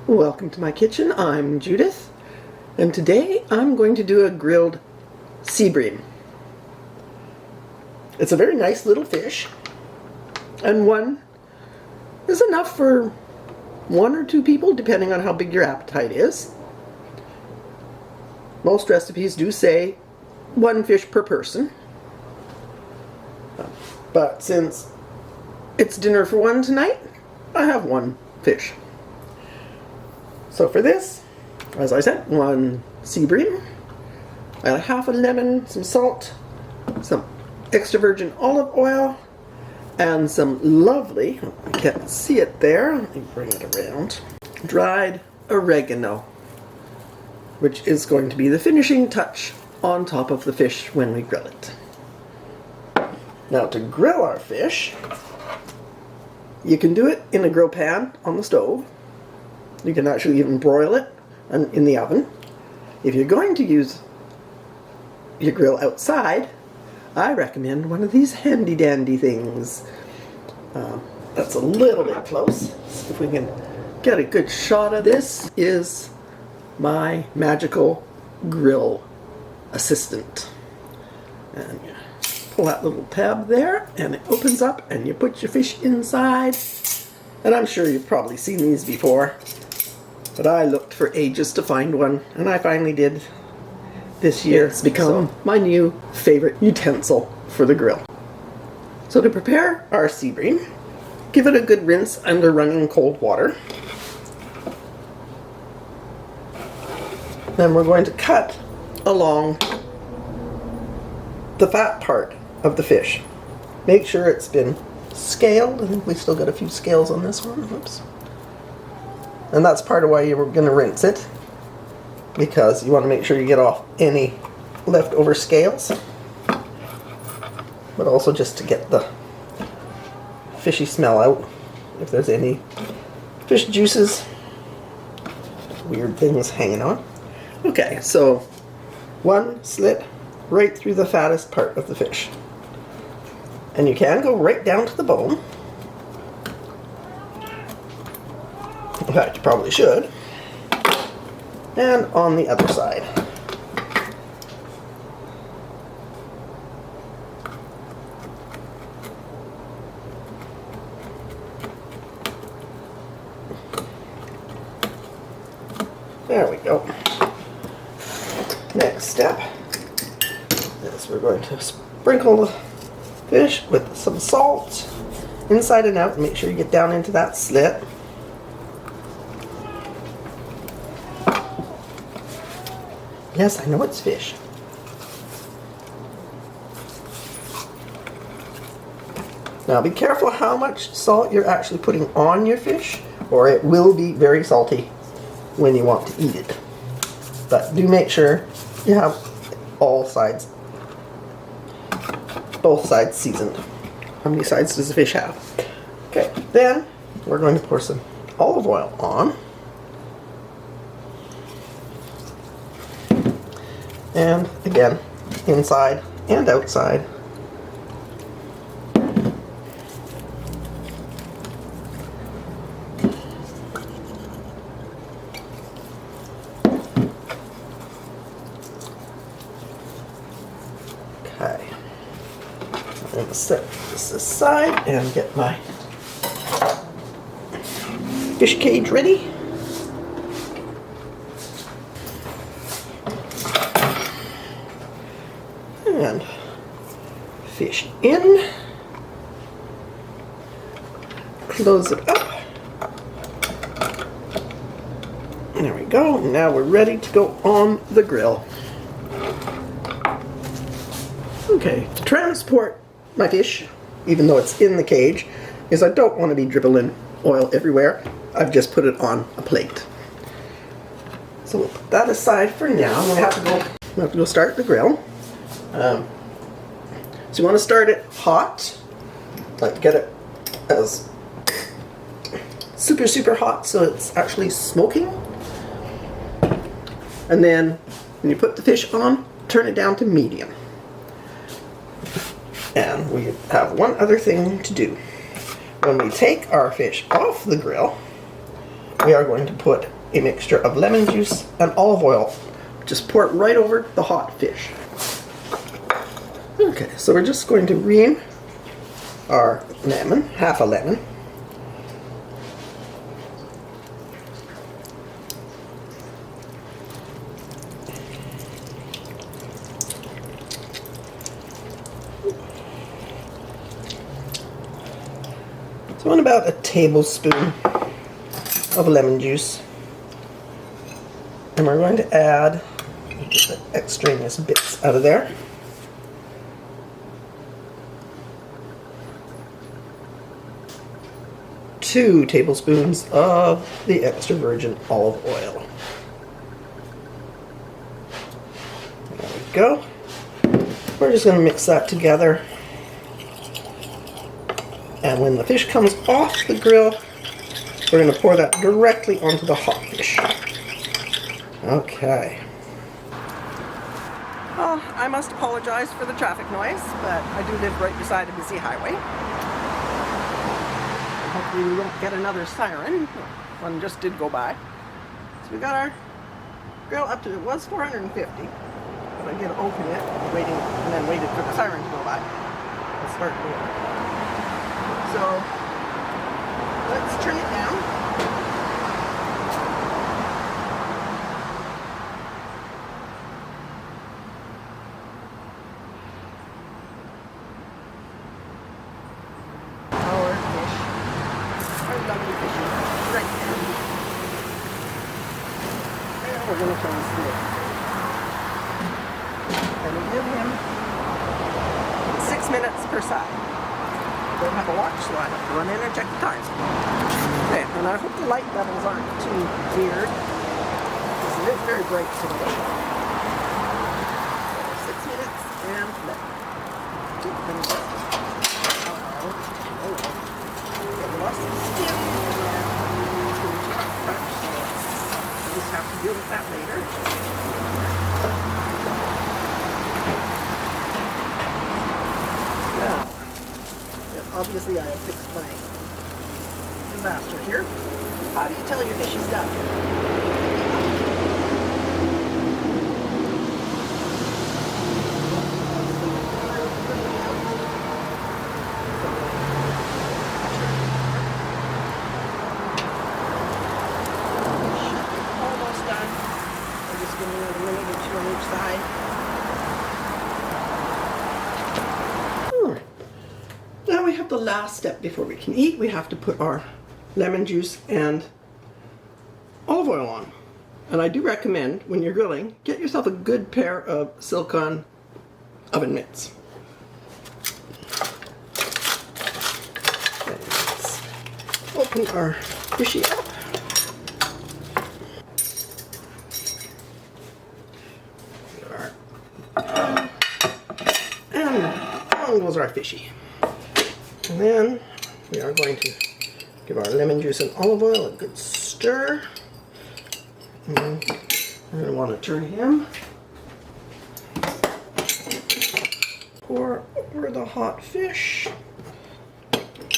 Welcome to my kitchen. I'm Judith, and today I'm going to do a grilled sea bream. It's a very nice little fish, and one is enough for one or two people depending on how big your appetite is. Most recipes do say one fish per person, but since it's dinner for one tonight, I have one fish. So for this, as I said, one sea bream, half a lemon, some salt, some extra virgin olive oil, and some lovely, I can't see it there, let me bring it around, dried oregano, which is going to be the finishing touch on top of the fish when we grill it. Now to grill our fish, you can do it in a grill pan on the stove. You can actually even broil it in the oven. If you're going to use your grill outside, I recommend one of these handy dandy things. That's a little bit close. See if we can get a good shot of this. Is my magical grill assistant. And you pull that little tab there and it opens up and you put your fish inside. And I'm sure you've probably seen these before, but I looked for ages to find one, and I finally did this year. It's become my new favorite utensil for the grill. So to prepare our sea bream, give it a good rinse under running cold water. Then we're going to cut along the fat part of the fish. Make sure it's been scaled. I think we still got a few scales on this one. Oops. And that's part of why you were going to rinse it, because you want to make sure you get off any leftover scales, but also just to get the fishy smell out, if there's any fish juices, weird things hanging on. Okay, so one slit right through the fattest part of the fish, and you can go right down to the bone. In fact, you probably should. And on the other side. There we go. Next step is we're going to sprinkle the fish with some salt inside and out, and make sure you get down into that slit. Yes, I know it's fish. Now be careful how much salt you're actually putting on your fish, or it will be very salty when you want to eat it. But do make sure you have both sides seasoned. How many sides does the fish have? Okay, then we're going to pour some olive oil on. And again, inside and outside. Okay. I'm going to set this aside and get my fish cage ready. And fish in, close it up, there we go. Now we're ready to go on the grill. Okay, to transport my fish, even though it's in the cage, is I don't want to be dribbling oil everywhere. I've just put it on a plate. So we'll put that aside for now. We have to go start the grill. So you want to start it hot, like get it as super hot so it's actually smoking. And then when you put the fish on, turn it down to medium. And we have one other thing to do. When we take our fish off the grill, we are going to put a mixture of lemon juice and olive oil. Just pour it right over the hot fish. Okay, so we're just going to ream our lemon, half a lemon. So in about a tablespoon of lemon juice. And we're going to add, get the extraneous bits out of there. Two tablespoons of the extra virgin olive oil. There we go. We're just going to mix that together. And when the fish comes off the grill, we're going to pour that directly onto the hot fish. Okay. Oh, I must apologize for the traffic noise, but I do live right beside a busy highway. Hopefully we won't get another siren. One just did go by. So we got our grill up to, it was 450. But I did open it, waiting, and then waited for the siren to go by. Let's start there. So let's turn it down. Our fish, our lovely fish, right there. And we're going to turn this through. And we give him 6 minutes per side. I don't have a watch, so I have to run in and check the time. Okay, and I hope the light levels aren't too weird, because it is very bright today. 6 minutes and flip. Get lost in the skin. I just have to deal with that later. Now, obviously I have fixed my disaster here. How do you tell your fish is done? Almost done. I'm just going to leave a minute or two on each side. Now we have the last step before we can eat. We have to put our lemon juice and olive oil on. And I do recommend, when you're grilling, get yourself a good pair of silicone oven mitts. Okay, let's open our fishy up. And on goes our fishy. And then we are going to give our lemon juice and olive oil a good stir. And we're going to want to turn him. Pour over the hot fish.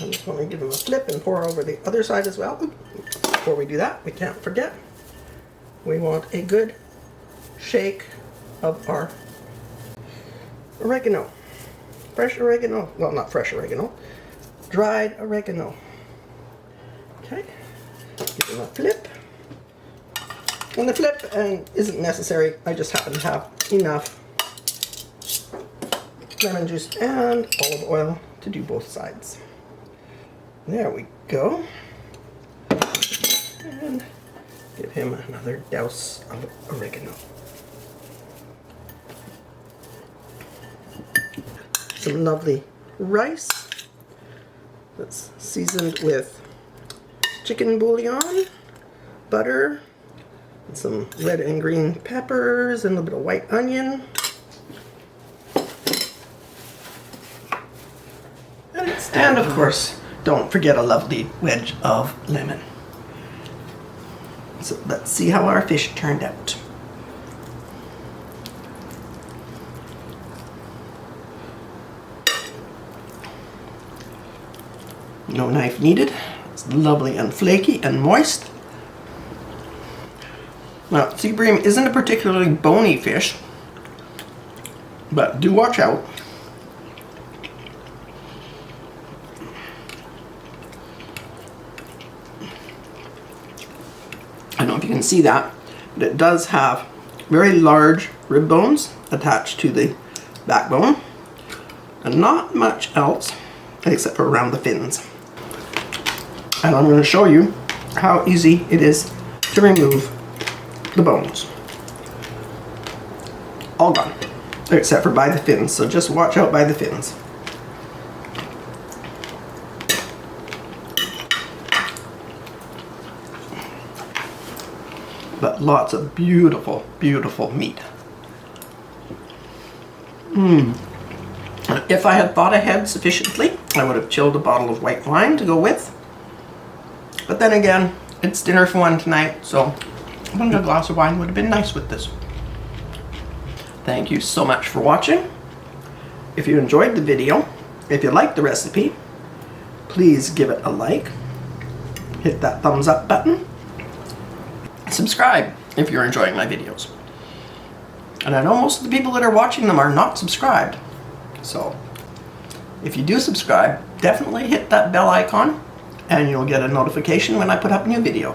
I'm just going to give him a flip and pour over the other side as well. Before we do that, we can't forget, we want a good shake of our oregano. Fresh oregano, well, not fresh oregano, dried oregano. Okay, give them a flip. And the flip isn't necessary, I just happen to have enough lemon juice and olive oil to do both sides. There we go. And give him another douse of oregano. Some lovely rice that's seasoned with chicken bouillon, butter, and some red and green peppers, and a little bit of white onion. And of course, don't forget a lovely wedge of lemon. So let's see how our fish turned out. No knife needed. It's lovely and flaky and moist. Now, Sea Bream isn't a particularly bony fish, but do watch out. I don't know if you can see that, but it does have very large rib bones attached to the backbone, and not much else except for around the fins. And I'm going to show you how easy it is to remove the bones. All gone, except for by the fins, so just watch out by the fins. But lots of beautiful, beautiful meat. If I had thought ahead sufficiently, I would have chilled a bottle of white wine to go with. But then again, it's dinner for one tonight, so I think a glass of wine would have been nice with this. Thank you so much for watching. If you enjoyed the video, if you liked the recipe, please give it a like. Hit that thumbs up button. Subscribe if you're enjoying my videos. And I know most of the people that are watching them are not subscribed. So if you do subscribe, definitely hit that bell icon and you'll get a notification when I put up a new video.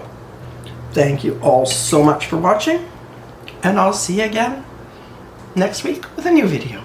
Thank you all so much for watching, and I'll see you again next week with a new video.